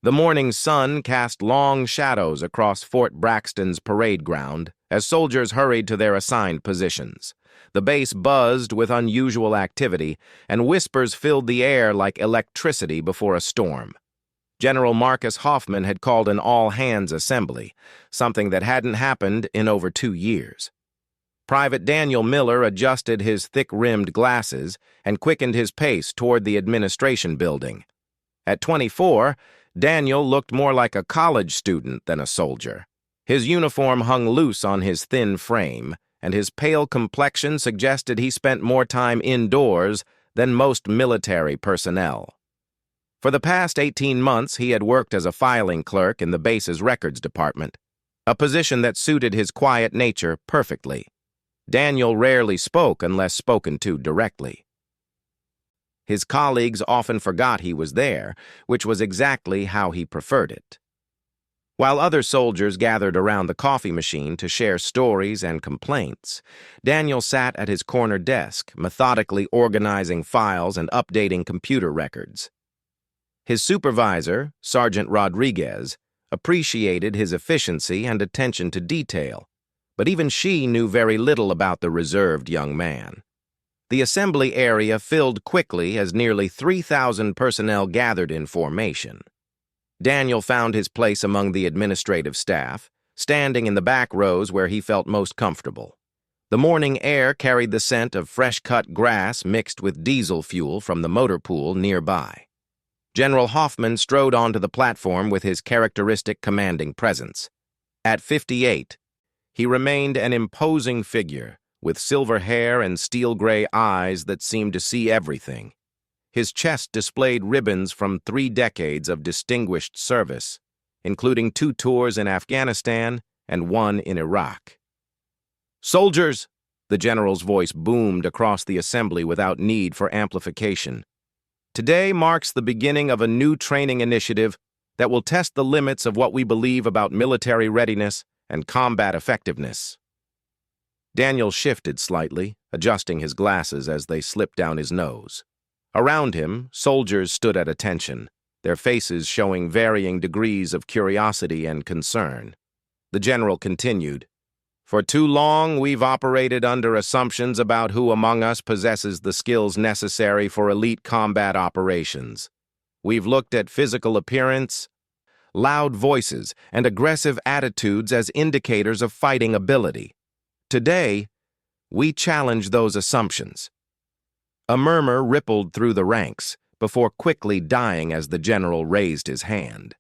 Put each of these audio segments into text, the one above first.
The morning sun cast long shadows across Fort Braxton's parade ground as soldiers hurried to their assigned positions. The base buzzed with unusual activity, and whispers filled the air like electricity before a storm. General Marcus Hoffman had called an all-hands assembly, something that hadn't happened in over 2 years. Private Daniel Miller adjusted his thick-rimmed glasses and quickened his pace toward the administration building. At 24, Daniel looked more like a college student than a soldier. His uniform hung loose on his thin frame, and his pale complexion suggested he spent more time indoors than most military personnel. For the past 18 months, he had worked as a filing clerk in the base's records department, a position that suited his quiet nature perfectly. Daniel rarely spoke unless spoken to directly. His colleagues often forgot he was there, which was exactly how he preferred it. While other soldiers gathered around the coffee machine to share stories and complaints, Daniel sat at his corner desk, methodically organizing files and updating computer records. His supervisor, Sergeant Rodriguez, appreciated his efficiency and attention to detail, but even she knew very little about the reserved young man. The assembly area filled quickly as nearly 3,000 personnel gathered in formation. Daniel found his place among the administrative staff, standing in the back rows where he felt most comfortable. The morning air carried the scent of fresh-cut grass mixed with diesel fuel from the motor pool nearby. General Hoffman strode onto the platform with his characteristic commanding presence. At 58, he remained an imposing figure, with silver hair and steel-gray eyes that seemed to see everything. His chest displayed ribbons from 3 decades of distinguished service, including 2 tours in Afghanistan and 1 in Iraq. "Soldiers!" The general's voice boomed across the assembly without need for amplification. "Today marks the beginning of a new training initiative that will test the limits of what we believe about military readiness and combat effectiveness." Daniel shifted slightly, adjusting his glasses as they slipped down his nose. Around him, soldiers stood at attention, their faces showing varying degrees of curiosity and concern. The general continued, "For too long, we've operated under assumptions about who among us possesses the skills necessary for elite combat operations. We've looked at physical appearance, loud voices, and aggressive attitudes as indicators of fighting ability. Today, we challenge those assumptions." A murmur rippled through the ranks, before quickly dying as the general raised his hand.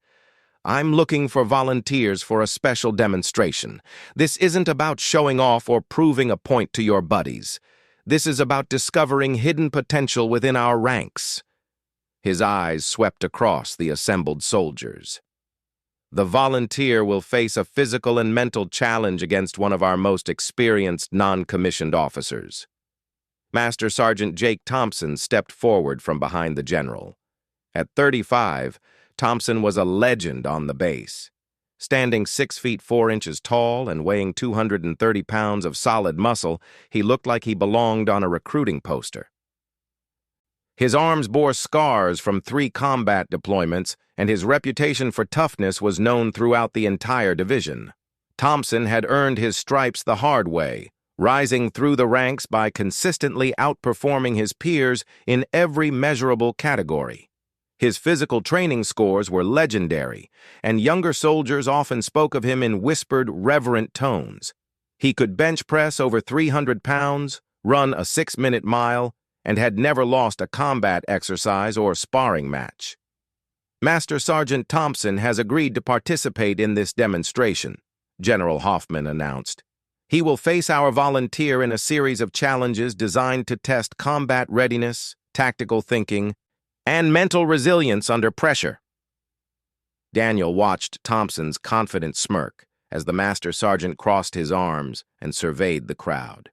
"I'm looking for volunteers for a special demonstration. This isn't about showing off or proving a point to your buddies. This is about discovering hidden potential within our ranks." His eyes swept across the assembled soldiers. "The volunteer will face a physical and mental challenge against one of our most experienced non-commissioned officers." Master Sergeant Jake Thompson stepped forward from behind the general. At 35, Thompson was a legend on the base. Standing 6 feet 4 inches tall and weighing 230 pounds of solid muscle, he looked like he belonged on a recruiting poster. His arms bore scars from 3 combat deployments, and his reputation for toughness was known throughout the entire division. Thompson had earned his stripes the hard way, rising through the ranks by consistently outperforming his peers in every measurable category. His physical training scores were legendary, and younger soldiers often spoke of him in whispered, reverent tones. He could bench press over 300 pounds, run a 6-minute mile, and had never lost a combat exercise or sparring match. "Master Sergeant Thompson has agreed to participate in this demonstration," General Hoffman announced. "He will face our volunteer in a series of challenges designed to test combat readiness, tactical thinking, and mental resilience under pressure." Daniel watched Thompson's confident smirk as the Master Sergeant crossed his arms and surveyed the crowd.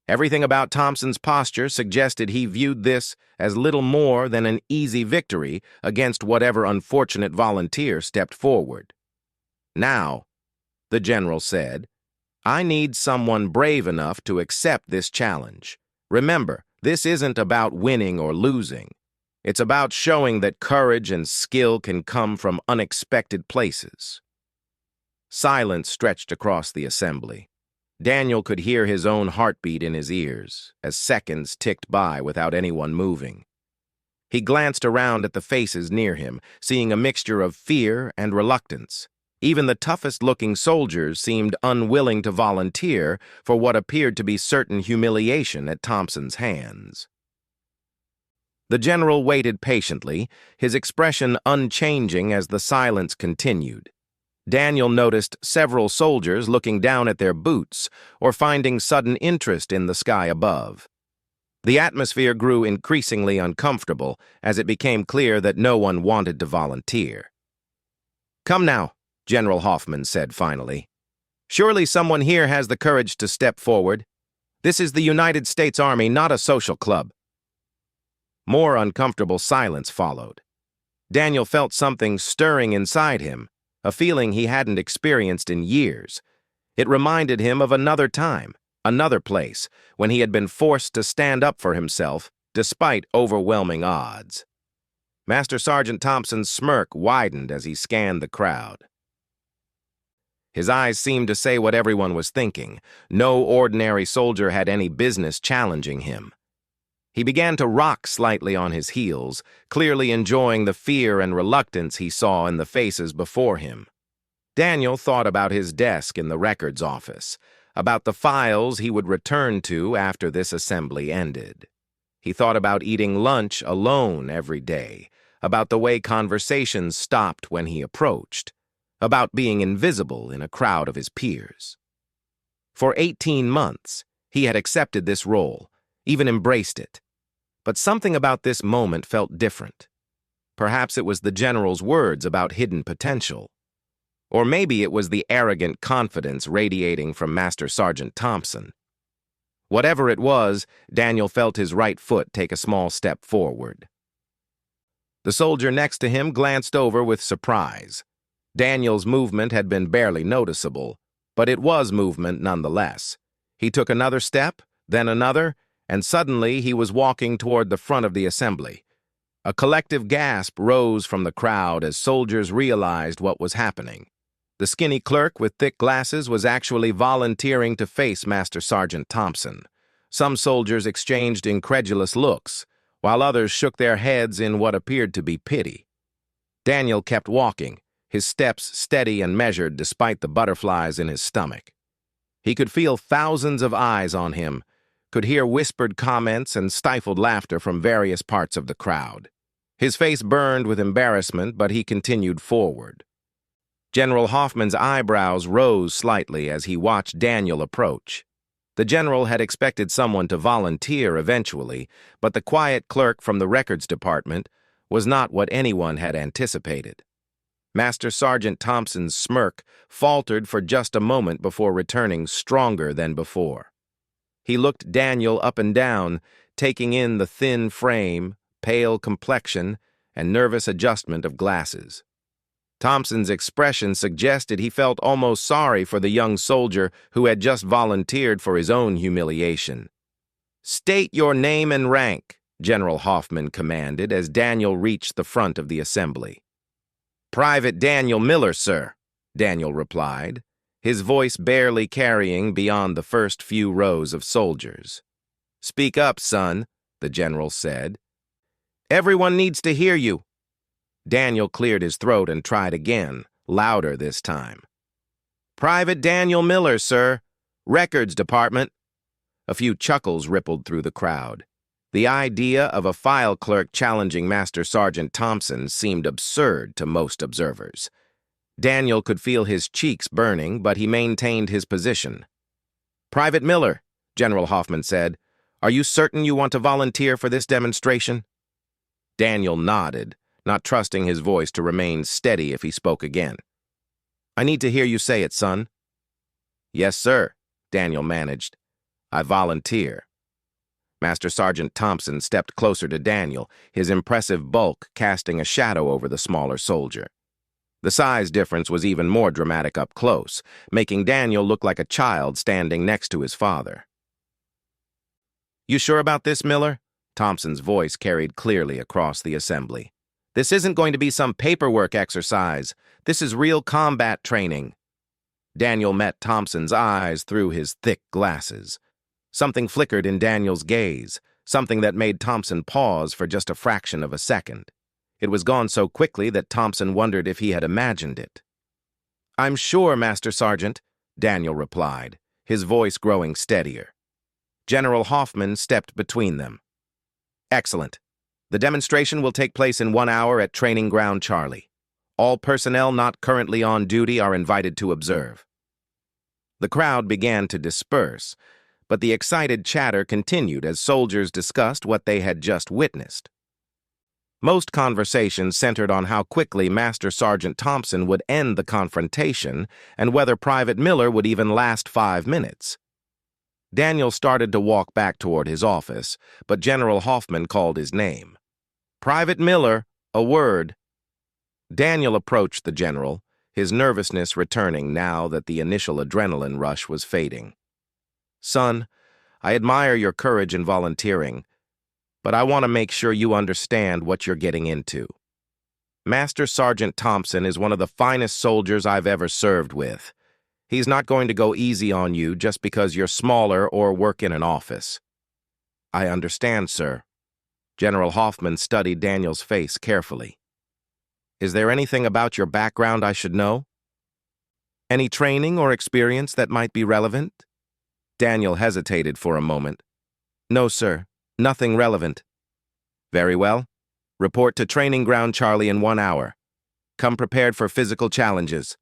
Everything about Thompson's posture suggested he viewed this as little more than an easy victory against whatever unfortunate volunteer stepped forward. "Now," the general said, "I need someone brave enough to accept this challenge. Remember, this isn't about winning or losing. It's about showing that courage and skill can come from unexpected places. Silence stretched across the assembly. Daniel could hear his own heartbeat in his ears as seconds ticked by without anyone moving. He glanced around at the faces near him, seeing a mixture of fear and reluctance. Even the toughest-looking soldiers seemed unwilling to volunteer for what appeared to be certain humiliation at Thompson's hands. The general waited patiently, his expression unchanging as the silence continued. Daniel noticed several soldiers looking down at their boots or finding sudden interest in the sky above. The atmosphere grew increasingly uncomfortable as it became clear that no one wanted to volunteer. "Come now," General Hoffman said finally. "Surely someone here has the courage to step forward. This is the United States Army, not a social club." More uncomfortable silence followed. Daniel felt something stirring inside him, a feeling he hadn't experienced in years. It reminded him of another time, another place, when he had been forced to stand up for himself despite overwhelming odds. Master Sergeant Thompson's smirk widened as he scanned the crowd. His eyes seemed to say what everyone was thinking. No ordinary soldier had any business challenging him. He began to rock slightly on his heels, clearly enjoying the fear and reluctance he saw in the faces before him. Daniel thought about his desk in the records office, about the files he would return to after this assembly ended. He thought about eating lunch alone every day, about the way conversations stopped when he approached, about being invisible in a crowd of his peers. For 18 months, he had accepted this role, even embraced it. But something about this moment felt different. Perhaps it was the general's words about hidden potential. Or maybe it was the arrogant confidence radiating from Master Sergeant Thompson. Whatever it was, Daniel felt his right foot take a small step forward. The soldier next to him glanced over with surprise. Daniel's movement had been barely noticeable, but it was movement nonetheless. He took another step, then another, and suddenly he was walking toward the front of the assembly. A collective gasp rose from the crowd as soldiers realized what was happening. The skinny clerk with thick glasses was actually volunteering to face Master Sergeant Thompson. Some soldiers exchanged incredulous looks, while others shook their heads in what appeared to be pity. Daniel kept walking, his steps steady and measured despite the butterflies in his stomach. He could feel thousands of eyes on him, could hear whispered comments and stifled laughter from various parts of the crowd. His face burned with embarrassment, but he continued forward. General Hoffman's eyebrows rose slightly as he watched Daniel approach. The general had expected someone to volunteer eventually, but the quiet clerk from the records department was not what anyone had anticipated. Master Sergeant Thompson's smirk faltered for just a moment before returning stronger than before. He looked Daniel up and down, taking in the thin frame, pale complexion, and nervous adjustment of glasses. Thompson's expression suggested he felt almost sorry for the young soldier who had just volunteered for his own humiliation. "State your name and rank," General Hoffman commanded as Daniel reached the front of the assembly. "Private Daniel Miller, sir," Daniel replied, his voice barely carrying beyond the first few rows of soldiers. "Speak up, son," the general said. "Everyone needs to hear you." Daniel cleared his throat and tried again, louder this time. "Private Daniel Miller, sir. Records Department." A few chuckles rippled through the crowd. The idea of a file clerk challenging Master Sergeant Thompson seemed absurd to most observers. Daniel could feel his cheeks burning, but he maintained his position. "Private Miller," General Hoffman said, "are you certain you want to volunteer for this demonstration?" Daniel nodded, not trusting his voice to remain steady if he spoke again. "I need to hear you say it, son." "Yes, sir," Daniel managed. "I volunteer." Master Sergeant Thompson stepped closer to Daniel, his impressive bulk casting a shadow over the smaller soldier. The size difference was even more dramatic up close, making Daniel look like a child standing next to his father. "You sure about this, Miller?" Thompson's voice carried clearly across the assembly. "This isn't going to be some paperwork exercise. This is real combat training." Daniel met Thompson's eyes through his thick glasses. Something flickered in Daniel's gaze, something that made Thompson pause for just a fraction of a second. It was gone so quickly that Thompson wondered if he had imagined it. "I'm sure, Master Sergeant," Daniel replied, his voice growing steadier. General Hoffman stepped between them. "Excellent. The demonstration will take place in 1 hour at Training Ground Charlie. All personnel not currently on duty are invited to observe." The crowd began to disperse, but the excited chatter continued as soldiers discussed what they had just witnessed. Most conversations centered on how quickly Master Sergeant Thompson would end the confrontation and whether Private Miller would even last 5 minutes. Daniel started to walk back toward his office, but General Hoffman called his name. "Private Miller, a word." Daniel approached the general, his nervousness returning now that the initial adrenaline rush was fading. "Son, I admire your courage in volunteering, but I want to make sure you understand what you're getting into. Master Sergeant Thompson is one of the finest soldiers I've ever served with. He's not going to go easy on you just because you're smaller or work in an office." "I understand, sir." General Hoffman studied Daniel's face carefully. "Is there anything about your background I should know? Any training or experience that might be relevant?" Daniel hesitated for a moment. "No, sir. Nothing relevant." "Very well. Report to Training Ground Charlie in 1 hour. Come prepared for physical challenges."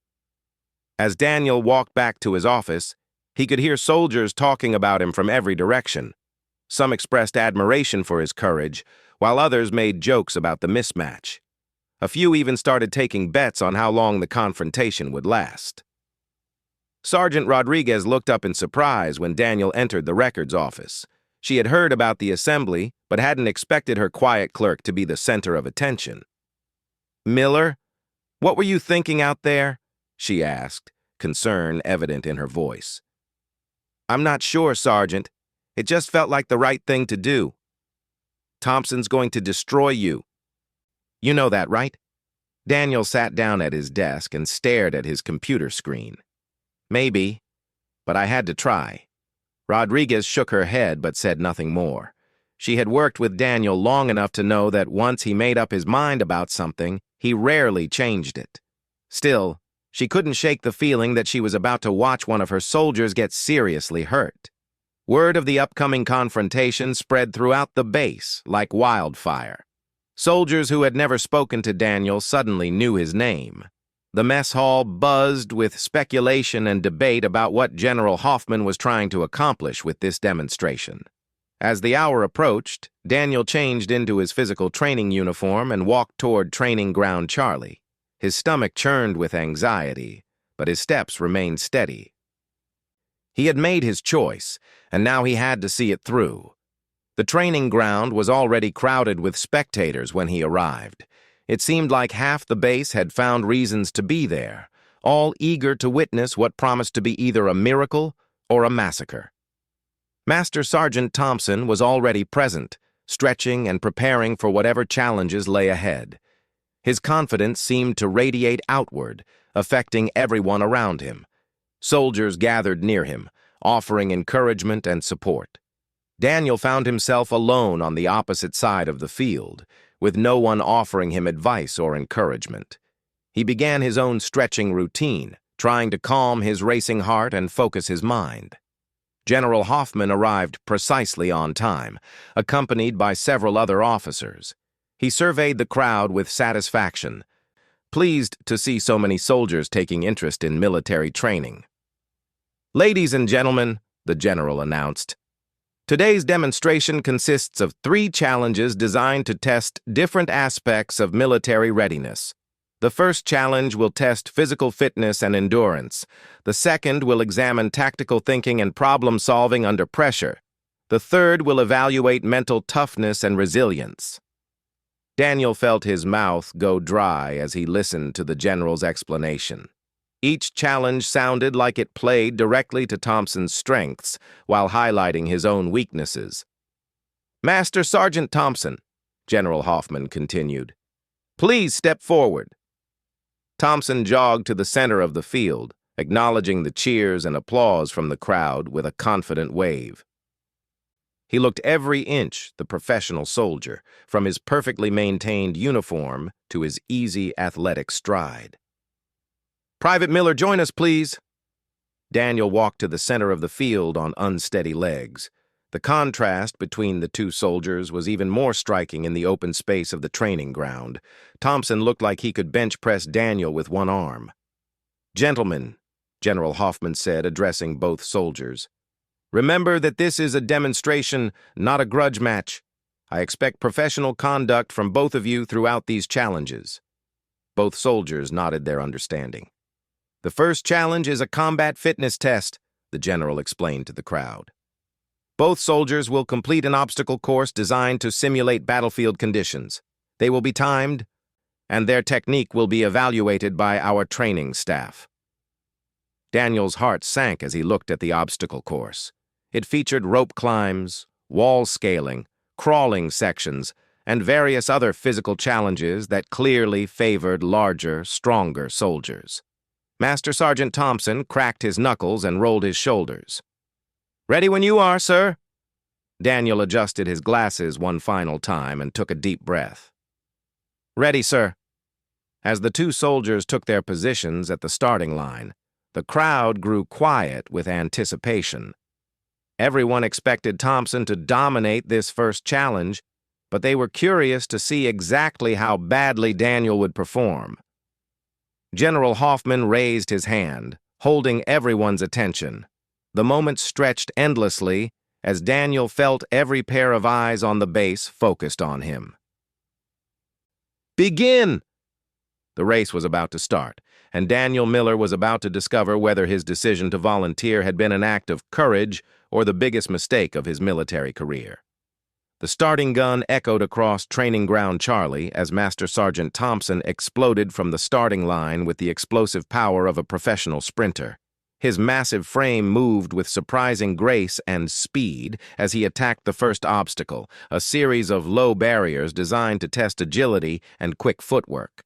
As Daniel walked back to his office, he could hear soldiers talking about him from every direction. Some expressed admiration for his courage, while others made jokes about the mismatch. A few even started taking bets on how long the confrontation would last. Sergeant Rodriguez looked up in surprise when Daniel entered the records office. She had heard about the assembly, but hadn't expected her quiet clerk to be the center of attention. "Miller, what were you thinking out there?" she asked, concern evident in her voice. "I'm not sure, Sergeant. It just felt like the right thing to do. Thompson's going to destroy you. You know that, right?" Daniel sat down at his desk and stared at his computer screen. "Maybe, but I had to try." Rodriguez shook her head but said nothing more. She had worked with Daniel long enough to know that once he made up his mind about something, he rarely changed it. Still, she couldn't shake the feeling that she was about to watch one of her soldiers get seriously hurt. Word of the upcoming confrontation spread throughout the base like wildfire. Soldiers who had never spoken to Daniel suddenly knew his name. The mess hall buzzed with speculation and debate about what General Hoffman was trying to accomplish with this demonstration. As the hour approached, Daniel changed into his physical training uniform and walked toward Training Ground Charlie. His stomach churned with anxiety, but his steps remained steady. He had made his choice, and now he had to see it through. The training ground was already crowded with spectators when he arrived. It seemed like half the base had found reasons to be there, all eager to witness what promised to be either a miracle or a massacre. Master Sergeant Thompson was already present, stretching and preparing for whatever challenges lay ahead. His confidence seemed to radiate outward, affecting everyone around him. Soldiers gathered near him, offering encouragement and support. Daniel found himself alone on the opposite side of the field, with no one offering him advice or encouragement. He began his own stretching routine, trying to calm his racing heart and focus his mind. General Hoffman arrived precisely on time, accompanied by several other officers. He surveyed the crowd with satisfaction, pleased to see so many soldiers taking interest in military training. "Ladies and gentlemen," the general announced, "today's demonstration consists of 3 challenges designed to test different aspects of military readiness. The first challenge will test physical fitness and endurance. The second will examine tactical thinking and problem-solving under pressure. The third will evaluate mental toughness and resilience." Daniel felt his mouth go dry as he listened to the general's explanation. Each challenge sounded like it played directly to Thompson's strengths while highlighting his own weaknesses. Master Sergeant Thompson, General Hoffman continued, please step forward. Thompson jogged to the center of the field, acknowledging the cheers and applause from the crowd with a confident wave. He looked every inch the professional soldier, from his perfectly maintained uniform to his easy athletic stride. Private Miller, join us, please. Daniel walked to the center of the field on unsteady legs. The contrast between the two soldiers was even more striking in the open space of the training ground. Thompson looked like he could bench press Daniel with one arm. Gentlemen, General Hoffman said, addressing both soldiers, remember that this is a demonstration, not a grudge match. I expect professional conduct from both of you throughout these challenges. Both soldiers nodded their understanding. The first challenge is a combat fitness test, the general explained to the crowd. Both soldiers will complete an obstacle course designed to simulate battlefield conditions. They will be timed, and their technique will be evaluated by our training staff. Daniel's heart sank as he looked at the obstacle course. It featured rope climbs, wall scaling, crawling sections, and various other physical challenges that clearly favored larger, stronger soldiers. Master Sergeant Thompson cracked his knuckles and rolled his shoulders. Ready when you are, sir. Daniel adjusted his glasses one final time and took a deep breath. Ready, sir. As the two soldiers took their positions at the starting line, the crowd grew quiet with anticipation. Everyone expected Thompson to dominate this first challenge, but they were curious to see exactly how badly Daniel would perform. General Hoffman raised his hand, holding everyone's attention. The moment stretched endlessly as Daniel felt every pair of eyes on the base focused on him. Begin! The race was about to start, and Daniel Miller was about to discover whether his decision to volunteer had been an act of courage or the biggest mistake of his military career. The starting gun echoed across Training Ground Charlie as Master Sergeant Thompson exploded from the starting line with the explosive power of a professional sprinter. His massive frame moved with surprising grace and speed as he attacked the first obstacle, a series of low barriers designed to test agility and quick footwork.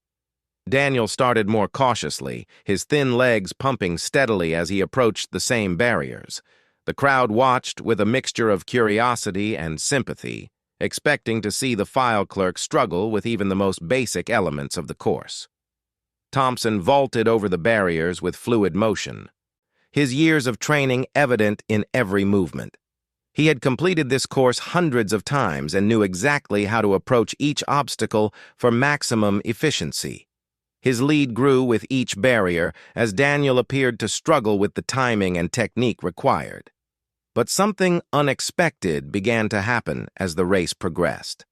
Daniel started more cautiously, his thin legs pumping steadily as he approached the same barriers. The crowd watched with a mixture of curiosity and sympathy, expecting to see the file clerk struggle with even the most basic elements of the course. Thompson vaulted over the barriers with fluid motion, his years of training evident in every movement. He had completed this course hundreds of times and knew exactly how to approach each obstacle for maximum efficiency. His lead grew with each barrier as Daniel appeared to struggle with the timing and technique required. But something unexpected began to happen as the race progressed.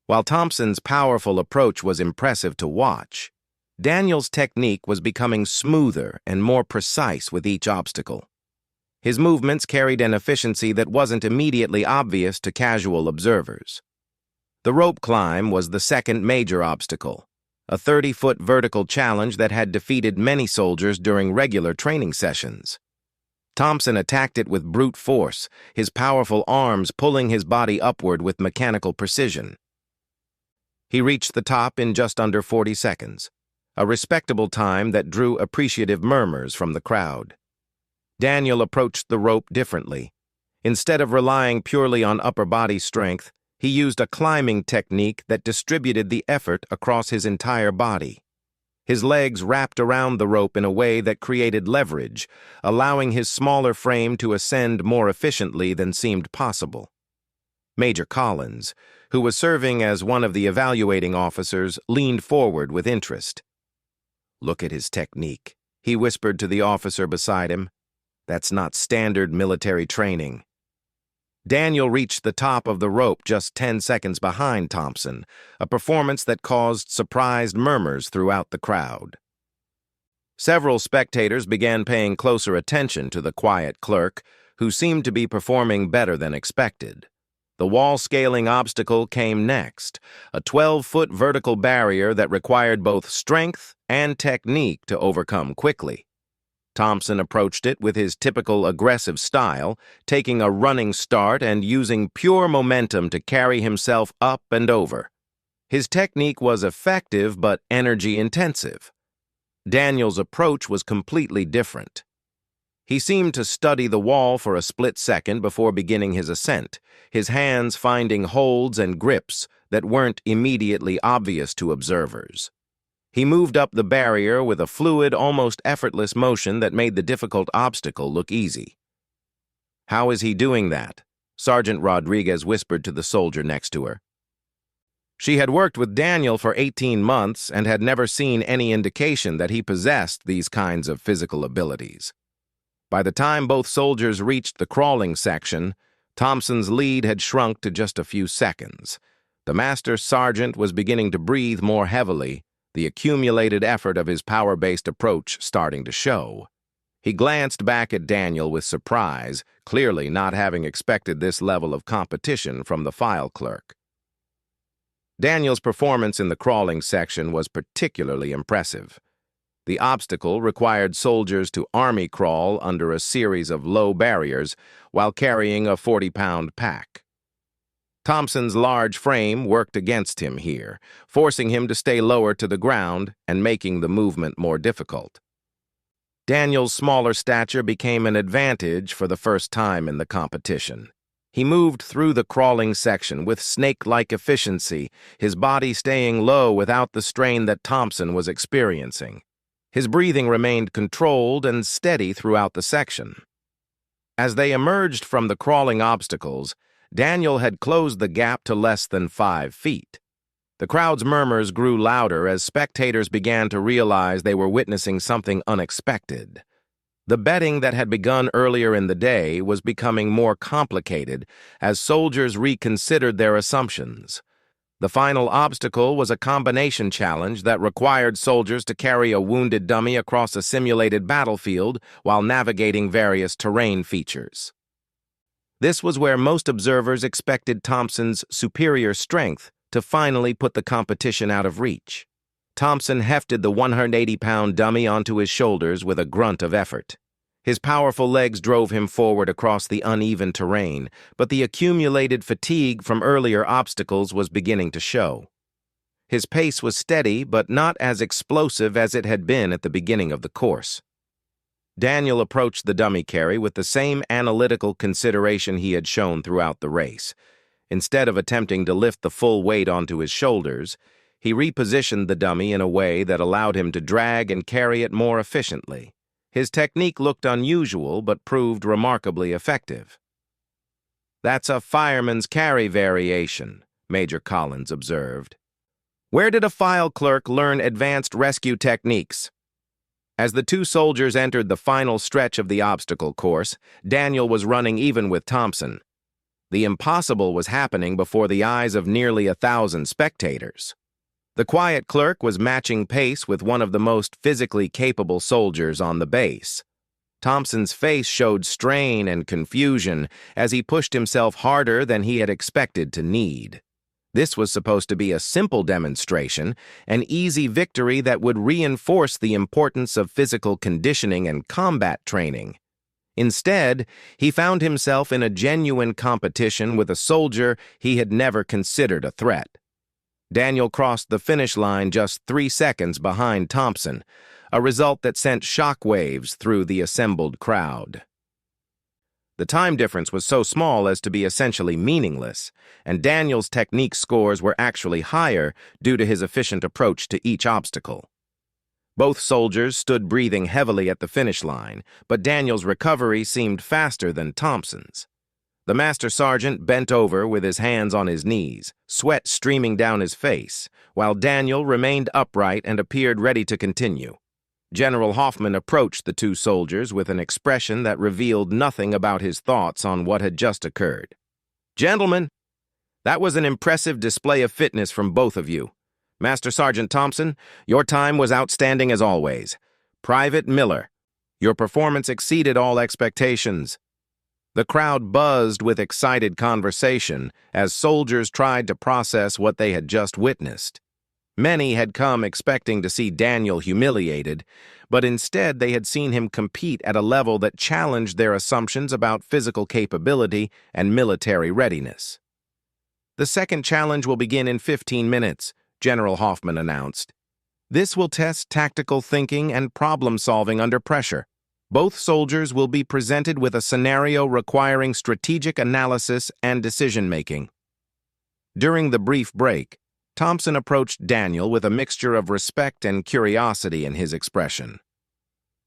While Thompson's powerful approach was impressive to watch, Daniel's technique was becoming smoother and more precise with each obstacle. His movements carried an efficiency that wasn't immediately obvious to casual observers. The rope climb was the second major obstacle, a 30-foot vertical challenge that had defeated many soldiers during regular training sessions. Thompson attacked it with brute force, his powerful arms pulling his body upward with mechanical precision. He reached the top in just under 40 seconds, a respectable time that drew appreciative murmurs from the crowd. Daniel approached the rope differently. Instead of relying purely on upper body strength, he used a climbing technique that distributed the effort across his entire body. His legs wrapped around the rope in a way that created leverage, allowing his smaller frame to ascend more efficiently than seemed possible. Major Collins, who was serving as one of the evaluating officers, leaned forward with interest. "Look at his technique," he whispered to the officer beside him. "That's not standard military training." Daniel reached the top of the rope just 10 seconds behind Thompson, a performance that caused surprised murmurs throughout the crowd. Several spectators began paying closer attention to the quiet clerk, who seemed to be performing better than expected. The wall-scaling obstacle came next, a 12-foot vertical barrier that required both strength and technique to overcome quickly. Thompson approached it with his typical aggressive style, taking a running start and using pure momentum to carry himself up and over. His technique was effective but energy-intensive. Daniel's approach was completely different. He seemed to study the wall for a split second before beginning his ascent, his hands finding holds and grips that weren't immediately obvious to observers. He moved up the barrier with a fluid, almost effortless motion that made the difficult obstacle look easy. "How is he doing that?" Sergeant Rodriguez whispered to the soldier next to her. She had worked with Daniel for 18 months and had never seen any indication that he possessed these kinds of physical abilities. By the time both soldiers reached the crawling section, Thompson's lead had shrunk to just a few seconds. The master sergeant was beginning to breathe more heavily, the accumulated effort of his power-based approach starting to show. He glanced back at Daniel with surprise, clearly not having expected this level of competition from the file clerk. Daniel's performance in the crawling section was particularly impressive. The obstacle required soldiers to army crawl under a series of low barriers while carrying a 40-pound pack. Thompson's large frame worked against him here, forcing him to stay lower to the ground and making the movement more difficult. Daniel's smaller stature became an advantage for the first time in the competition. He moved through the crawling section with snake-like efficiency, his body staying low without the strain that Thompson was experiencing. His breathing remained controlled and steady throughout the section. As they emerged from the crawling obstacles, Daniel had closed the gap to less than 5 feet. The crowd's murmurs grew louder as spectators began to realize they were witnessing something unexpected. The betting that had begun earlier in the day was becoming more complicated as soldiers reconsidered their assumptions. The final obstacle was a combination challenge that required soldiers to carry a wounded dummy across a simulated battlefield while navigating various terrain features. This was where most observers expected Thompson's superior strength to finally put the competition out of reach. Thompson hefted the 180-pound dummy onto his shoulders with a grunt of effort. His powerful legs drove him forward across the uneven terrain, but the accumulated fatigue from earlier obstacles was beginning to show. His pace was steady, but not as explosive as it had been at the beginning of the course. Daniel approached the dummy carry with the same analytical consideration he had shown throughout the race. Instead of attempting to lift the full weight onto his shoulders, he repositioned the dummy in a way that allowed him to drag and carry it more efficiently. His technique looked unusual, but proved remarkably effective. "That's a fireman's carry variation," Major Collins observed. "Where did a file clerk learn advanced rescue techniques?" As the two soldiers entered the final stretch of the obstacle course, Daniel was running even with Thompson. The impossible was happening before the eyes of nearly 1,000 spectators. The quiet clerk was matching pace with one of the most physically capable soldiers on the base. Thompson's face showed strain and confusion as he pushed himself harder than he had expected to need. This was supposed to be a simple demonstration, an easy victory that would reinforce the importance of physical conditioning and combat training. Instead, he found himself in a genuine competition with a soldier he had never considered a threat. Daniel crossed the finish line just 3 seconds behind Thompson, a result that sent shockwaves through the assembled crowd. The time difference was so small as to be essentially meaningless, and Daniel's technique scores were actually higher due to his efficient approach to each obstacle. Both soldiers stood breathing heavily at the finish line, but Daniel's recovery seemed faster than Thompson's. The master sergeant bent over with his hands on his knees, sweat streaming down his face, while Daniel remained upright and appeared ready to continue. General Hoffman approached the two soldiers with an expression that revealed nothing about his thoughts on what had just occurred. "Gentlemen, that was an impressive display of fitness from both of you. Master Sergeant Thompson, your time was outstanding as always. Private Miller, your performance exceeded all expectations." The crowd buzzed with excited conversation as soldiers tried to process what they had just witnessed. Many had come expecting to see Daniel humiliated, but instead they had seen him compete at a level that challenged their assumptions about physical capability and military readiness. "The second challenge will begin in 15 minutes, General Hoffman announced. "This will test tactical thinking and problem-solving under pressure. Both soldiers will be presented with a scenario requiring strategic analysis and decision-making." During the brief break, Thompson approached Daniel with a mixture of respect and curiosity in his expression.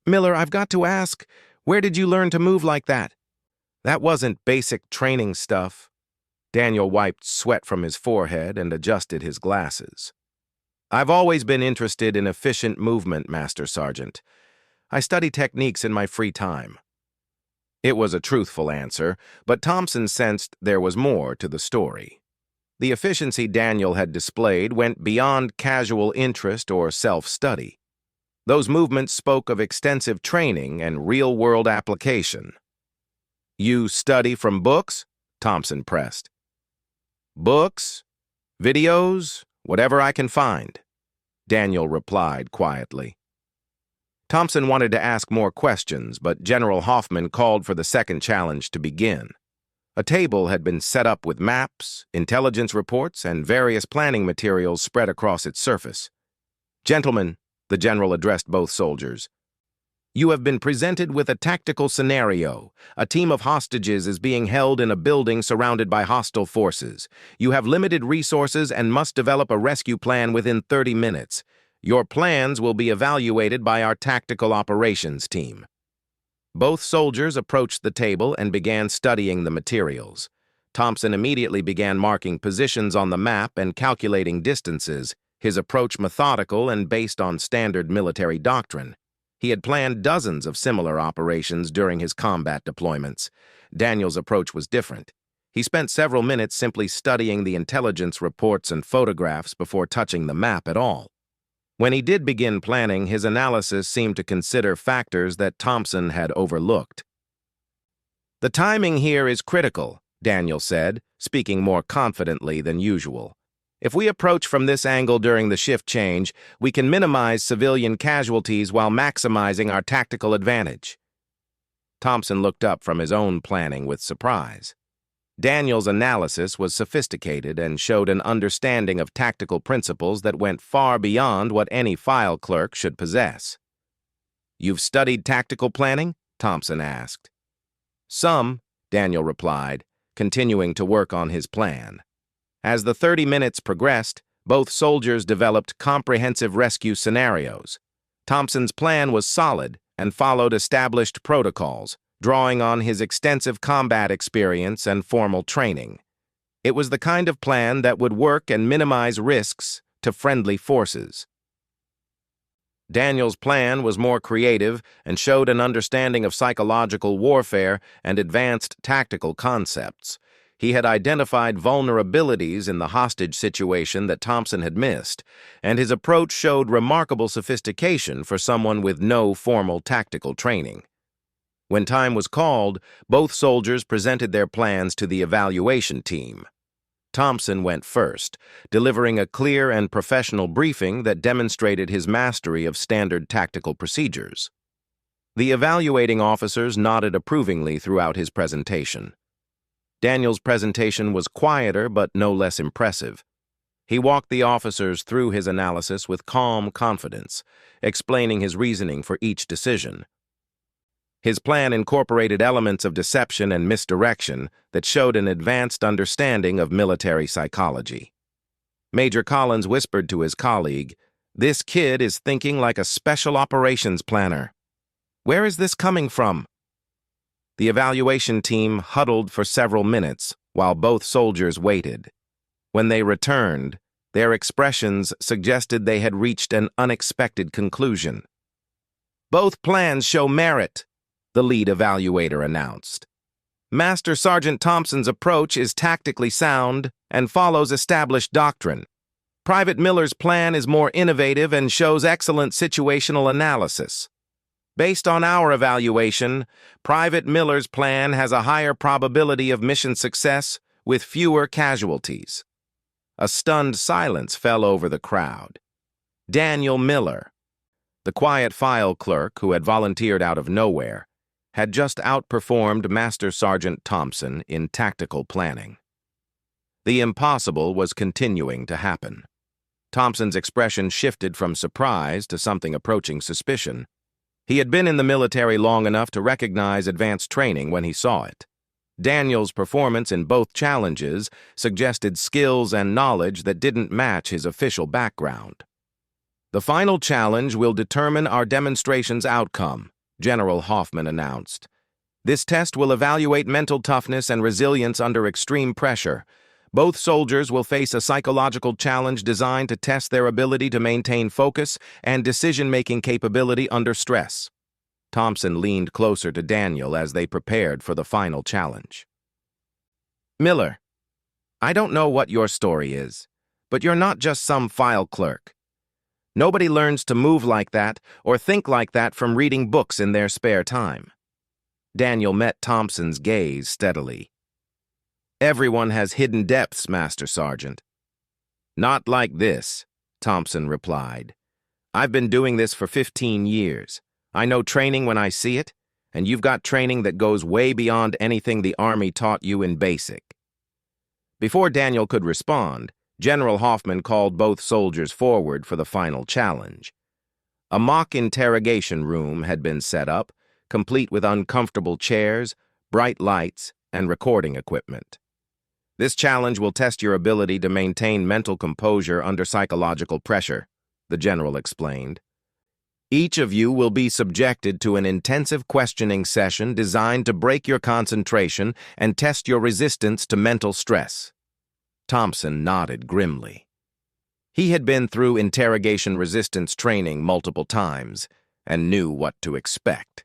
"Miller, I've got to ask, where did you learn to move like that?" "That wasn't basic training stuff." Daniel wiped sweat from his forehead and adjusted his glasses. "I've always been interested in efficient movement, Master Sergeant. I study techniques in my free time." It was a truthful answer, but Thompson sensed there was more to the story. The efficiency Daniel had displayed went beyond casual interest or self-study. Those movements spoke of extensive training and real-world application. "You study from books?" Thompson pressed. "Books, videos, whatever I can find," Daniel replied quietly. Thompson wanted to ask more questions, but General Hoffman called for the second challenge to begin. A table had been set up with maps, intelligence reports, and various planning materials spread across its surface. "Gentlemen," the general addressed both soldiers, "you have been presented with a tactical scenario. A team of hostages is being held in a building surrounded by hostile forces. You have limited resources and must develop a rescue plan within 30 minutes. Your plans will be evaluated by our tactical operations team." Both soldiers approached the table and began studying the materials. Thompson immediately began marking positions on the map and calculating distances, his approach methodical and based on standard military doctrine. He had planned dozens of similar operations during his combat deployments. Daniel's approach was different. He spent several minutes simply studying the intelligence reports and photographs before touching the map at all. When he did begin planning, his analysis seemed to consider factors that Thompson had overlooked. "The timing here is critical," Daniel said, speaking more confidently than usual. "If we approach from this angle during the shift change, we can minimize civilian casualties while maximizing our tactical advantage." Thompson looked up from his own planning with surprise. Daniel's analysis was sophisticated and showed an understanding of tactical principles that went far beyond what any file clerk should possess. "You've studied tactical planning?" Thompson asked. "Some," Daniel replied, continuing to work on his plan. As the 30 minutes progressed, both soldiers developed comprehensive rescue scenarios. Thompson's plan was solid and followed established protocols, drawing on his extensive combat experience and formal training. It was the kind of plan that would work and minimize risks to friendly forces. Daniel's plan was more creative and showed an understanding of psychological warfare and advanced tactical concepts. He had identified vulnerabilities in the hostage situation that Thompson had missed, and his approach showed remarkable sophistication for someone with no formal tactical training. When time was called, both soldiers presented their plans to the evaluation team. Thompson went first, delivering a clear and professional briefing that demonstrated his mastery of standard tactical procedures. The evaluating officers nodded approvingly throughout his presentation. Daniel's presentation was quieter but no less impressive. He walked the officers through his analysis with calm confidence, explaining his reasoning for each decision. His plan incorporated elements of deception and misdirection that showed an advanced understanding of military psychology. Major Collins whispered to his colleague, "This kid is thinking like a special operations planner. Where is this coming from?" The evaluation team huddled for several minutes while both soldiers waited. When they returned, their expressions suggested they had reached an unexpected conclusion. "Both plans show merit," the lead evaluator announced. "Master Sergeant Thompson's approach is tactically sound and follows established doctrine. Private Miller's plan is more innovative and shows excellent situational analysis. Based on our evaluation, Private Miller's plan has a higher probability of mission success with fewer casualties." A stunned silence fell over the crowd. Daniel Miller, the quiet file clerk who had volunteered out of nowhere, had just outperformed Master Sergeant Thompson in tactical planning. The impossible was continuing to happen. Thompson's expression shifted from surprise to something approaching suspicion. He had been in the military long enough to recognize advanced training when he saw it. Daniel's performance in both challenges suggested skills and knowledge that didn't match his official background. "The final challenge will determine our demonstration's outcome," General Hoffman announced. "This test will evaluate mental toughness and resilience under extreme pressure. Both soldiers will face a psychological challenge designed to test their ability to maintain focus and decision-making capability under stress." Thompson leaned closer to Daniel as they prepared for the final challenge. "Miller, I don't know what your story is, but you're not just some file clerk. Nobody learns to move like that or think like that from reading books in their spare time." Daniel met Thompson's gaze steadily. "Everyone has hidden depths, Master Sergeant." "Not like this," Thompson replied. "I've been doing this for 15 years. I know training when I see it, and you've got training that goes way beyond anything the Army taught you in basic." Before Daniel could respond, General Hoffman called both soldiers forward for the final challenge. A mock interrogation room had been set up, complete with uncomfortable chairs, bright lights, and recording equipment. "This challenge will test your ability to maintain mental composure under psychological pressure," the general explained. "Each of you will be subjected to an intensive questioning session designed to break your concentration and test your resistance to mental stress." Thompson nodded grimly. He had been through interrogation resistance training multiple times and knew what to expect.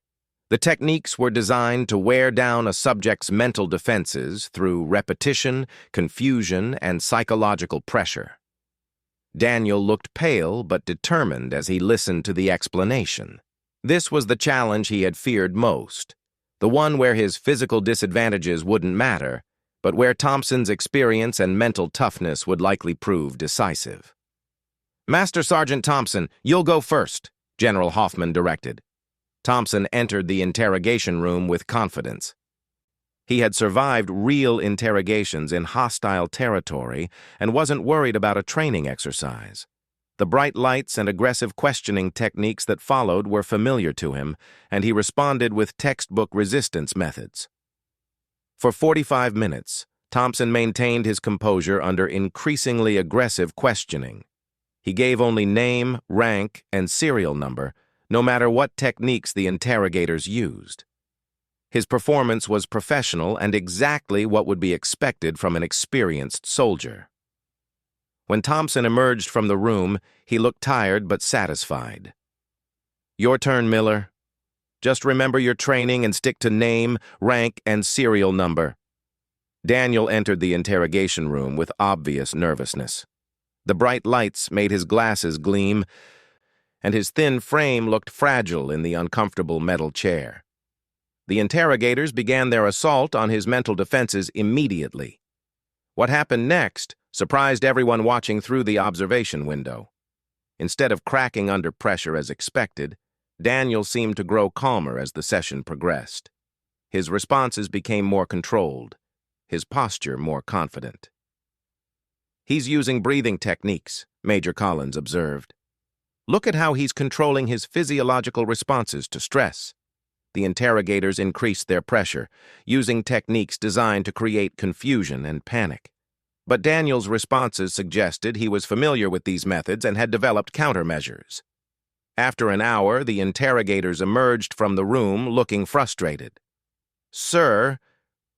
The techniques were designed to wear down a subject's mental defenses through repetition, confusion, and psychological pressure. Daniel looked pale but determined as he listened to the explanation. This was the challenge he had feared most, the one where his physical disadvantages wouldn't matter, but where Thompson's experience and mental toughness would likely prove decisive. "Master Sergeant Thompson, you'll go first," General Hoffman directed. Thompson entered the interrogation room with confidence. He had survived real interrogations in hostile territory and wasn't worried about a training exercise. The bright lights and aggressive questioning techniques that followed were familiar to him, and he responded with textbook resistance methods. For 45 minutes, Thompson maintained his composure under increasingly aggressive questioning. He gave only name, rank, and serial number, no matter what techniques the interrogators used. His performance was professional and exactly what would be expected from an experienced soldier. When Thompson emerged from the room, he looked tired but satisfied. "Your turn, Miller. Just remember your training and stick to name, rank, and serial number." Daniel entered the interrogation room with obvious nervousness. The bright lights made his glasses gleam, and his thin frame looked fragile in the uncomfortable metal chair. The interrogators began their assault on his mental defenses immediately. What happened next surprised everyone watching through the observation window. Instead of cracking under pressure as expected, Daniel seemed to grow calmer as the session progressed. His responses became more controlled, his posture more confident. "He's using breathing techniques," Major Collins observed. "Look at how he's controlling his physiological responses to stress." The interrogators increased their pressure, using techniques designed to create confusion and panic. But Daniel's responses suggested he was familiar with these methods and had developed countermeasures. After an hour, the interrogators emerged from the room looking frustrated. "Sir,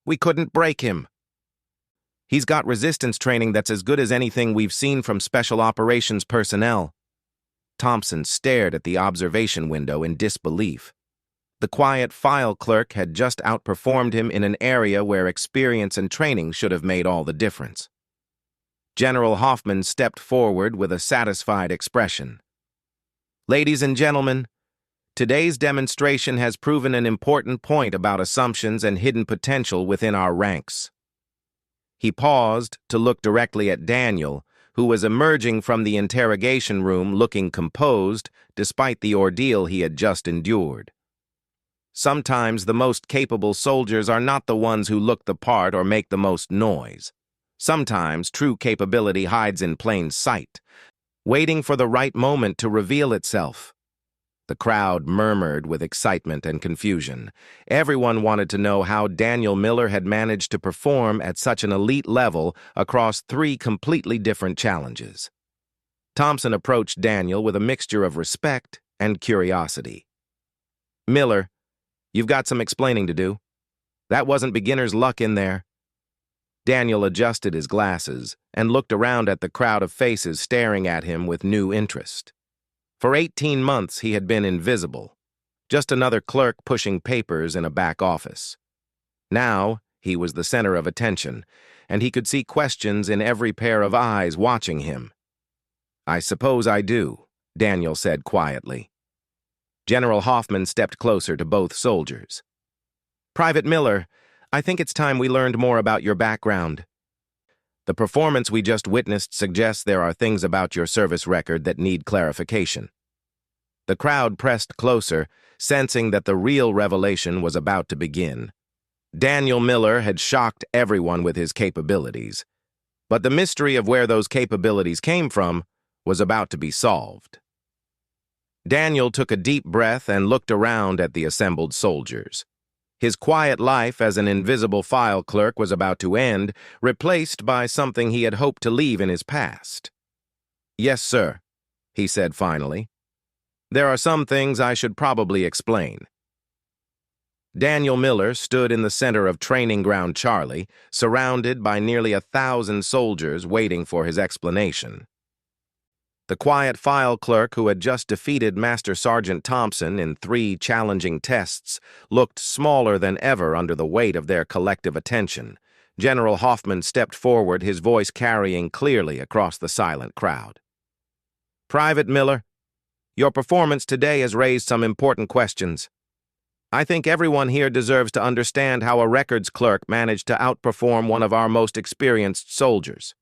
we couldn't break him. He's got resistance training that's as good as anything we've seen from special operations personnel." Thompson stared at the observation window in disbelief. The quiet file clerk had just outperformed him in an area where experience and training should have made all the difference. General Hoffman stepped forward with a satisfied expression. "Ladies and gentlemen, today's demonstration has proven an important point about assumptions and hidden potential within our ranks." He paused to look directly at Daniel, who was emerging from the interrogation room looking composed despite the ordeal he had just endured. Sometimes the most capable soldiers are not the ones who look the part or make the most noise. Sometimes true capability hides in plain sight, waiting for the right moment to reveal itself. The crowd murmured with excitement and confusion. Everyone wanted to know how Daniel Miller had managed to perform at such an elite level across 3 completely different challenges. Thompson approached Daniel with a mixture of respect and curiosity. "Miller, you've got some explaining to do. That wasn't beginner's luck in there." Daniel adjusted his glasses and looked around at the crowd of faces staring at him with new interest. For 18 months, he had been invisible, just another clerk pushing papers in a back office. Now, he was the center of attention, and he could see questions in every pair of eyes watching him. "I suppose I do," Daniel said quietly. General Hoffman stepped closer to both soldiers. "Private Miller, I think it's time we learned more about your background. The performance we just witnessed suggests there are things about your service record that need clarification." The crowd pressed closer, sensing that the real revelation was about to begin. Daniel Miller had shocked everyone with his capabilities, but the mystery of where those capabilities came from was about to be solved. Daniel took a deep breath and looked around at the assembled soldiers. His quiet life as an invisible file clerk was about to end, replaced by something he had hoped to leave in his past. "Yes, sir," he said finally. "There are some things I should probably explain." Daniel Miller stood in the center of Training Ground Charlie, surrounded by nearly 1,000 soldiers waiting for his explanation. The quiet file clerk who had just defeated Master Sergeant Thompson in 3 challenging tests looked smaller than ever under the weight of their collective attention. General Hoffman stepped forward, his voice carrying clearly across the silent crowd. "Private Miller, your performance today has raised some important questions. I think everyone here deserves to understand how a records clerk managed to outperform one of our most experienced soldiers."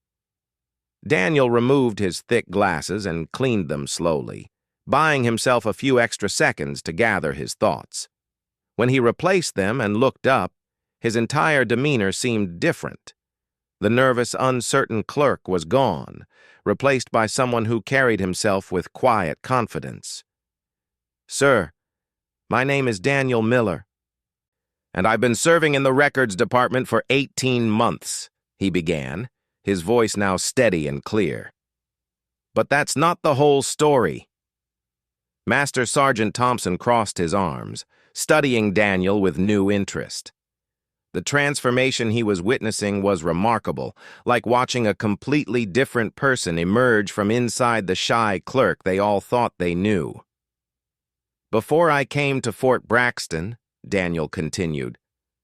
Daniel removed his thick glasses and cleaned them slowly, buying himself a few extra seconds to gather his thoughts. When he replaced them and looked up, his entire demeanor seemed different. The nervous, uncertain clerk was gone, replaced by someone who carried himself with quiet confidence. "Sir, my name is Daniel Miller, and I've been serving in the records department for 18 months, he began, his voice now steady and clear. "But that's not the whole story." Master Sergeant Thompson crossed his arms, studying Daniel with new interest. The transformation he was witnessing was remarkable, like watching a completely different person emerge from inside the shy clerk they all thought they knew. "Before I came to Fort Braxton," Daniel continued,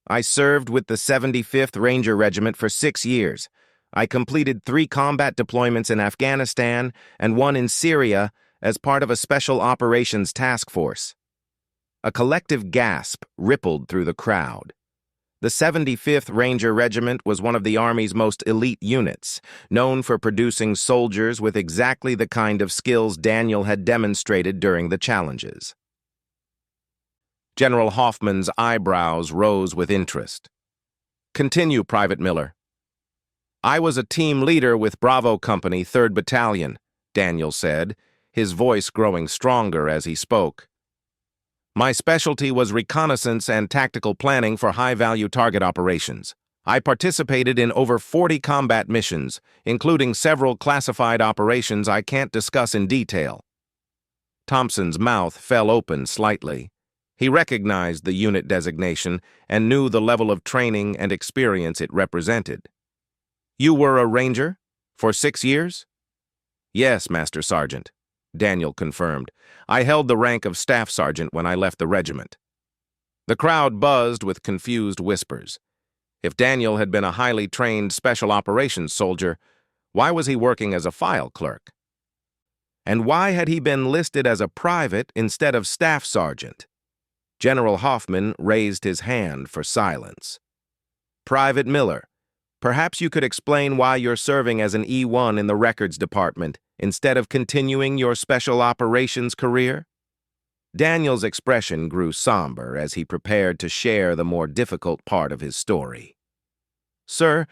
"I served with the 75th Ranger Regiment for 6 years. I completed 3 combat deployments in Afghanistan and 1 in Syria as part of a special operations task force." A collective gasp rippled through the crowd. The 75th Ranger Regiment was one of the Army's most elite units, known for producing soldiers with exactly the kind of skills Daniel had demonstrated during the challenges. General Hoffman's eyebrows rose with interest. "Continue, Private Miller." "I was a team leader with Bravo Company, 3rd Battalion," Daniel said, his voice growing stronger as he spoke. "My specialty was reconnaissance and tactical planning for high-value target operations. I participated in over 40 combat missions, including several classified operations I can't discuss in detail." Thompson's mouth fell open slightly. He recognized the unit designation and knew the level of training and experience it represented. "You were a ranger? For 6 years?" "Yes, Master Sergeant," Daniel confirmed. "I held the rank of staff sergeant when I left the regiment." The crowd buzzed with confused whispers. If Daniel had been a highly trained special operations soldier, why was he working as a file clerk? And why had he been listed as a private instead of staff sergeant? General Hoffman raised his hand for silence. "Private Miller, Perhaps you could explain why you're serving as an E1 in the records department instead of continuing your special operations career? Daniel's expression grew somber as he prepared to share the more difficult part of his story. Sir,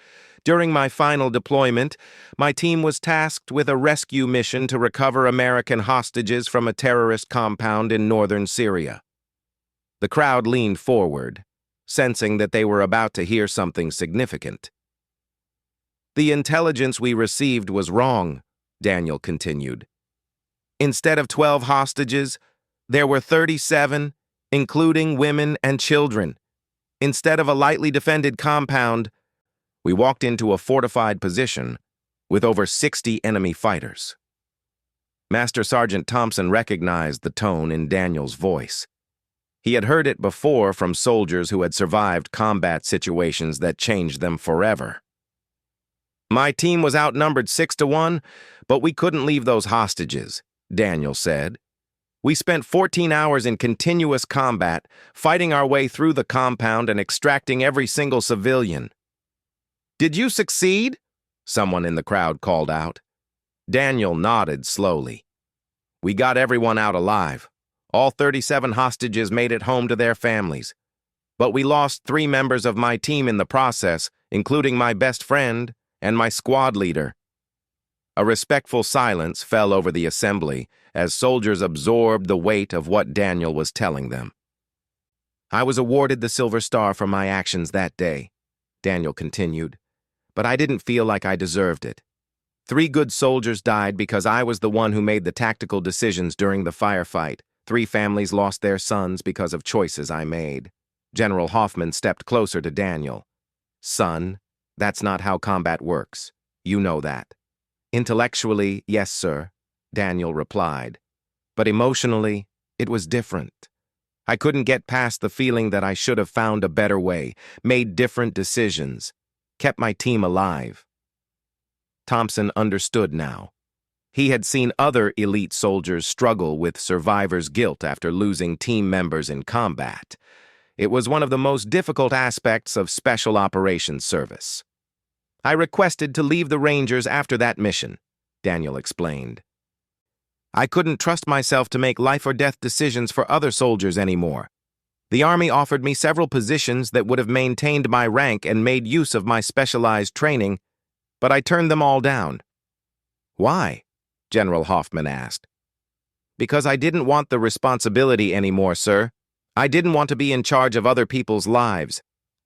during my final deployment, my team was tasked with a rescue mission to recover American hostages from a terrorist compound in northern Syria. The crowd leaned forward, sensing that they were about to hear something significant. The intelligence we received was wrong, Daniel continued. Instead of 12 hostages, there were 37, including women and children. Instead of a lightly defended compound, we walked into a fortified position with over 60 enemy fighters. Master Sergeant Thompson recognized the tone in Daniel's voice. He had heard it before from soldiers who had survived combat situations that changed them forever. My team was outnumbered 6-1, but we couldn't leave those hostages, Daniel said. We spent 14 hours in continuous combat, fighting our way through the compound and extracting every single civilian. Did you succeed? Someone in the crowd called out. Daniel nodded slowly. We got everyone out alive. All 37 hostages made it home to their families. But we lost 3 members of my team in the process, including my best friend and my squad leader. A respectful silence fell over the assembly as soldiers absorbed the weight of what Daniel was telling them. I was awarded the Silver Star for my actions that day, Daniel continued, but I didn't feel like I deserved it. 3 good soldiers died because I was the one who made the tactical decisions during the firefight. 3 families lost their sons because of choices I made. General Hoffman stepped closer to Daniel. Son, that's not how combat works. You know that. Intellectually, yes, sir, Daniel replied. But emotionally, it was different. I couldn't get past the feeling that I should have found a better way, made different decisions, kept my team alive. Thompson understood now. He had seen other elite soldiers struggle with survivor's guilt after losing team members in combat. It was one of the most difficult aspects of Special Operations Service. I requested to leave the Rangers after that mission, Daniel explained. I couldn't trust myself to make life-or-death decisions for other soldiers anymore. The Army offered me several positions that would have maintained my rank and made use of my specialized training, but I turned them all down. Why? General Hoffman asked. Because I didn't want the responsibility anymore, sir. I didn't want to be in charge of other people's lives.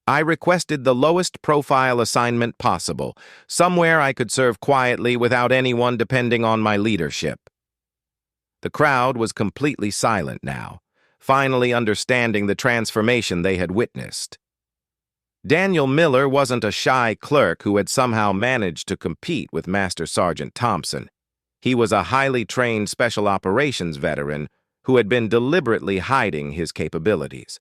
I requested the lowest profile assignment possible, somewhere I could serve quietly without anyone depending on my leadership. The crowd was completely silent now, finally understanding the transformation they had witnessed. Daniel Miller wasn't a shy clerk who had somehow managed to compete with Master Sergeant Thompson. He was a highly trained special operations veteran who had been deliberately hiding his capabilities.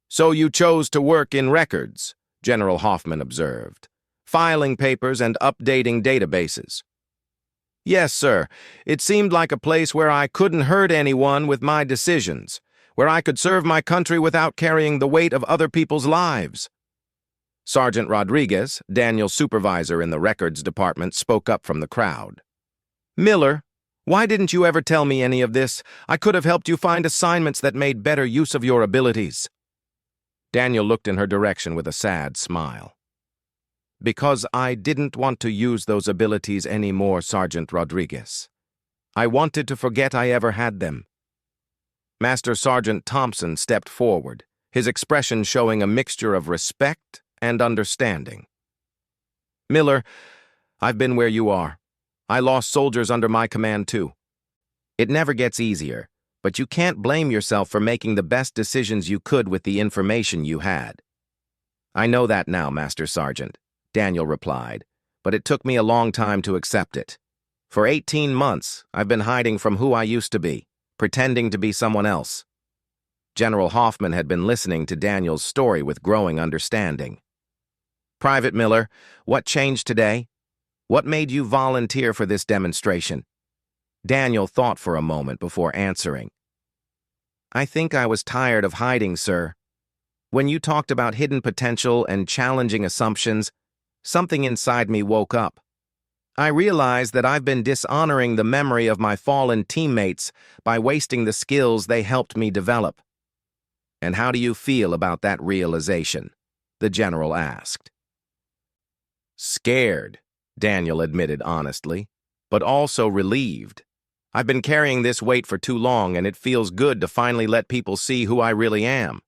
So you chose to work in records, General Hoffman observed, filing papers and updating databases. Yes, sir. It seemed like a place where I couldn't hurt anyone with my decisions, where I could serve my country without carrying the weight of other people's lives. Sergeant Rodriguez, Daniel's supervisor in the records department, spoke up from the crowd. Miller, why didn't you ever tell me any of this? I could have helped you find assignments that made better use of your abilities. Daniel looked in her direction with a sad smile. Because I didn't want to use those abilities anymore, Sergeant Rodriguez. I wanted to forget I ever had them. Master Sergeant Thompson stepped forward, his expression showing a mixture of respect and understanding. Miller, I've been where you are. I lost soldiers under my command too. It never gets easier, but you can't blame yourself for making the best decisions you could with the information you had. I know that now, Master Sergeant, Daniel replied, but it took me a long time to accept it. For 18 months, I've been hiding from who I used to be, pretending to be someone else. General Hoffman had been listening to Daniel's story with growing understanding. Private Miller, what changed today? What made you volunteer for this demonstration? Daniel thought for a moment before answering. I think I was tired of hiding, sir. When you talked about hidden potential and challenging assumptions, Something inside me woke up. I realized that I've been dishonoring the memory of my fallen teammates by wasting the skills they helped me develop. And how do you feel about that realization? The general asked. Scared, Daniel admitted honestly, but also relieved. I've been carrying this weight for too long, and it feels good to finally let people see who I really am.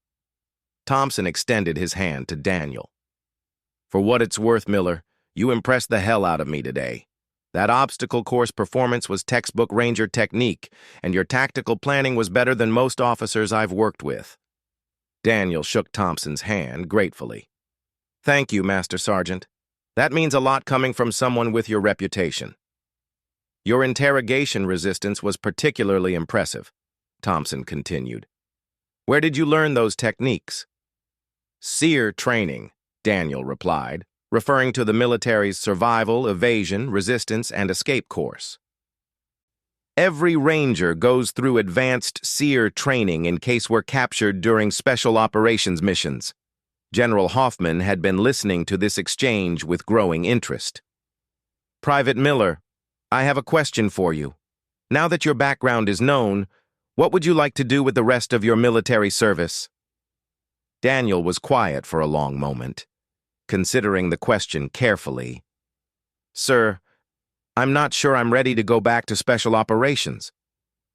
Thompson extended his hand to Daniel. For what it's worth, Miller, you impressed the hell out of me today. That obstacle course performance was textbook Ranger technique, and your tactical planning was better than most officers I've worked with. Daniel shook Thompson's hand gratefully. Thank you, Master Sergeant. That means a lot coming from someone with your reputation. Your interrogation resistance was particularly impressive, Thompson continued. Where did you learn those techniques? SEER training, Daniel replied, referring to the military's survival, evasion, resistance, and escape course. Every Ranger goes through advanced SEER training in case we're captured during special operations missions. General Hoffman had been listening to this exchange with growing interest. Private Miller, I have a question for you. Now that your background is known, what would you like to do with the rest of your military service? Daniel was quiet for a long moment, considering the question carefully. Sir, I'm not sure I'm ready to go back to special operations,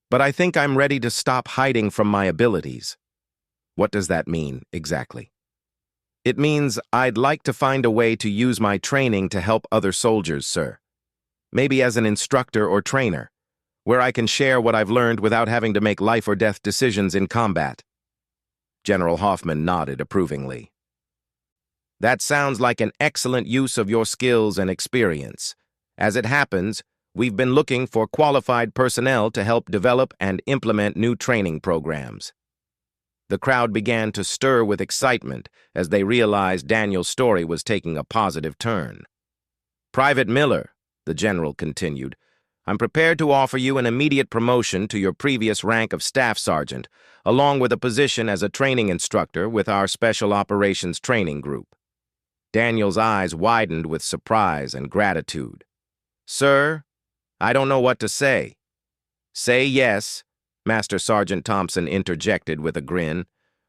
but I think I'm ready to stop hiding from my abilities. What does that mean, exactly? It means I'd like to find a way to use my training to help other soldiers, sir. Maybe as an instructor or trainer, where I can share what I've learned without having to make life-or-death decisions in combat. General Hoffman nodded approvingly. That sounds like an excellent use of your skills and experience. As it happens, we've been looking for qualified personnel to help develop and implement new training programs. The crowd began to stir with excitement as they realized Daniel's story was taking a positive turn. Private Miller, the general continued, I'm prepared to offer you an immediate promotion to your previous rank of staff sergeant, along with a position as a training instructor with our Special Operations Training Group. Daniel's eyes widened with surprise and gratitude. Sir, I don't know what to say. Say yes, Master Sergeant Thompson interjected with a grin.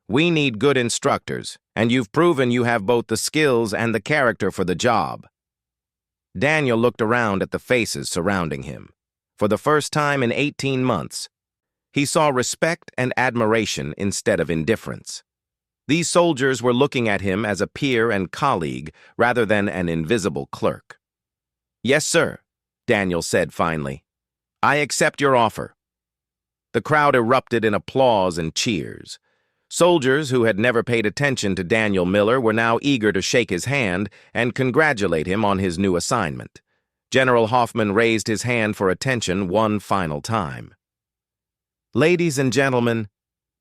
We need good instructors, and you've proven you have both the skills and the character for the job. Daniel looked around at the faces surrounding him. For the first time in 18 months, he saw respect and admiration instead of indifference. These soldiers were looking at him as a peer and colleague rather than an invisible clerk. Yes, sir, Daniel said finally. I accept your offer. The crowd erupted in applause and cheers. Soldiers who had never paid attention to Daniel Miller were now eager to shake his hand and congratulate him on his new assignment. General Hoffman raised his hand for attention one final time. Ladies and gentlemen,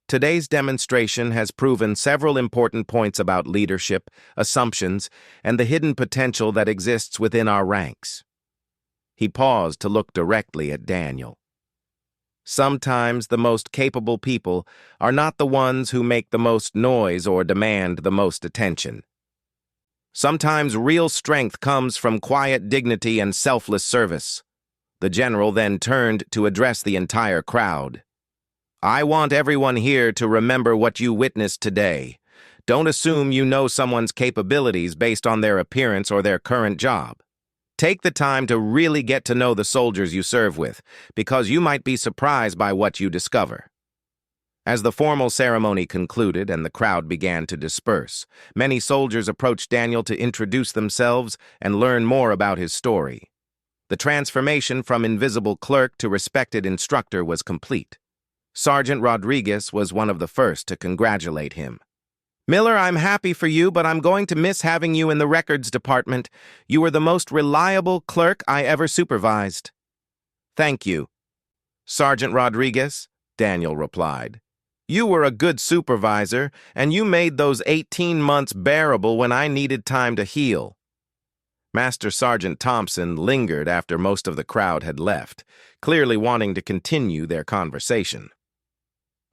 today's demonstration has proven several important points about leadership, assumptions, and the hidden potential that exists within our ranks. He paused to look directly at Daniel. Sometimes the most capable people are not the ones who make the most noise or demand the most attention. Sometimes real strength comes from quiet dignity and selfless service. The general then turned to address the entire crowd. I want everyone here to remember what you witnessed today. Don't assume you know someone's capabilities based on their appearance or their current job. Take the time to really get to know the soldiers you serve with, because you might be surprised by what you discover. As the formal ceremony concluded and the crowd began to disperse, many soldiers approached Daniel to introduce themselves and learn more about his story. The transformation from invisible clerk to respected instructor was complete. Sergeant Rodriguez was one of the first to congratulate him. Miller, I'm happy for you, but I'm going to miss having you in the records department. You were the most reliable clerk I ever supervised. Thank you. Sergeant Rodriguez, Daniel replied. You were a good supervisor, and you made those 18 months bearable when I needed time to heal. Master Sergeant Thompson lingered after most of the crowd had left, clearly wanting to continue their conversation.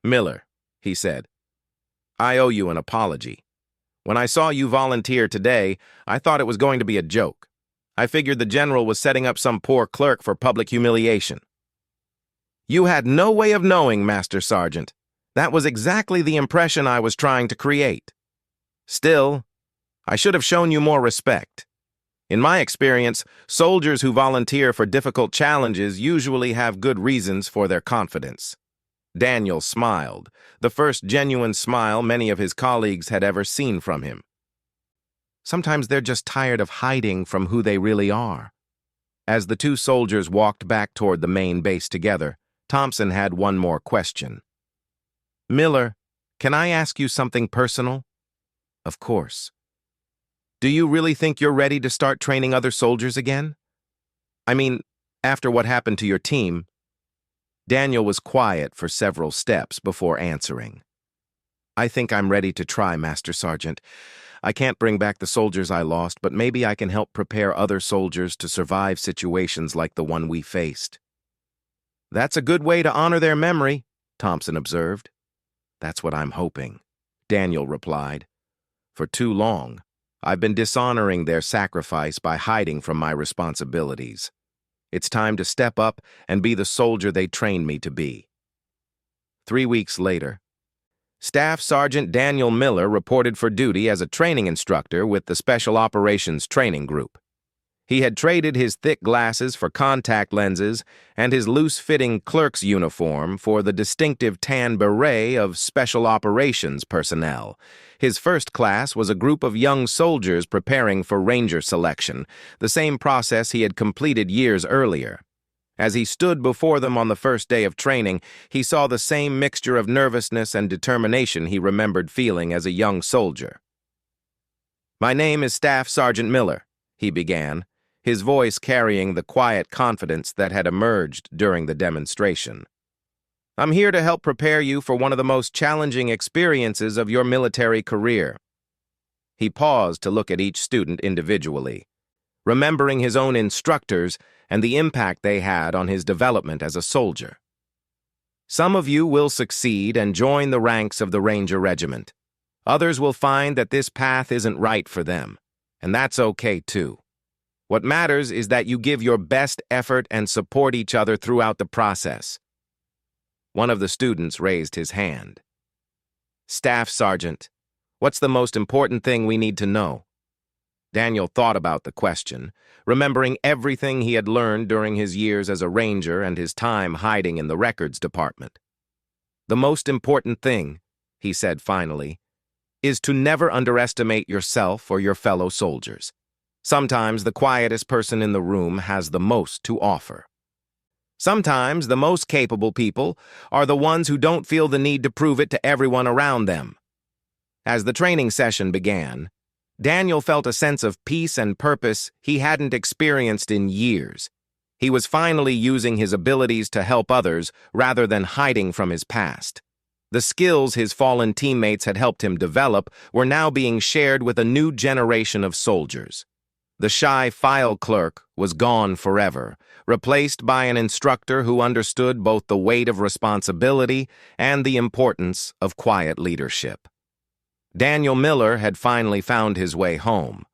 Miller, he said, I owe you an apology. When I saw you volunteer today, I thought it was going to be a joke. I figured the general was setting up some poor clerk for public humiliation. You had no way of knowing, Master Sergeant. That was exactly the impression I was trying to create. Still, I should have shown you more respect. In my experience, soldiers who volunteer for difficult challenges usually have good reasons for their confidence. Daniel smiled, the first genuine smile many of his colleagues had ever seen from him. Sometimes they're just tired of hiding from who they really are. As the two soldiers walked back toward the main base together, Thompson had one more question. Miller, can I ask you something personal? Of course. Do you really think you're ready to start training other soldiers again? I mean, after what happened to your team. Daniel was quiet for several steps before answering. I think I'm ready to try, Master Sergeant. I can't bring back the soldiers I lost, but maybe I can help prepare other soldiers to survive situations like the one we faced. That's a good way to honor their memory, Thompson observed. That's what I'm hoping, Daniel replied. For too long, I've been dishonoring their sacrifice by hiding from my responsibilities. It's time to step up and be the soldier they trained me to be. 3 weeks later, Staff Sergeant Daniel Miller reported for duty as a training instructor with the Special Operations Training Group. He had traded his thick glasses for contact lenses and his loose-fitting clerk's uniform for the distinctive tan beret of Special Operations personnel. His first class was a group of young soldiers preparing for Ranger selection, the same process he had completed years earlier. As he stood before them on the first day of training, he saw the same mixture of nervousness and determination he remembered feeling as a young soldier. "My name is Staff Sergeant Miller," he began, his voice carrying the quiet confidence that had emerged during the demonstration. "I'm here to help prepare you for one of the most challenging experiences of your military career." He paused to look at each student individually, remembering his own instructors and the impact they had on his development as a soldier. Some of you will succeed and join the ranks of the Ranger Regiment. Others will find that this path isn't right for them, and that's okay too. What matters is that you give your best effort and support each other throughout the process. One of the students raised his hand. "Staff Sergeant, what's the most important thing we need to know?" Daniel thought about the question, remembering everything he had learned during his years as a ranger and his time hiding in the records department. "The most important thing," he said finally, "is to never underestimate yourself or your fellow soldiers. Sometimes the quietest person in the room has the most to offer. Sometimes the most capable people are the ones who don't feel the need to prove it to everyone around them." As the training session began, Daniel felt a sense of peace and purpose he hadn't experienced in years. He was finally using his abilities to help others rather than hiding from his past. The skills his fallen teammates had helped him develop were now being shared with a new generation of soldiers. The shy file clerk was gone forever, replaced by an instructor who understood both the weight of responsibility and the importance of quiet leadership. Daniel Miller had finally found his way home,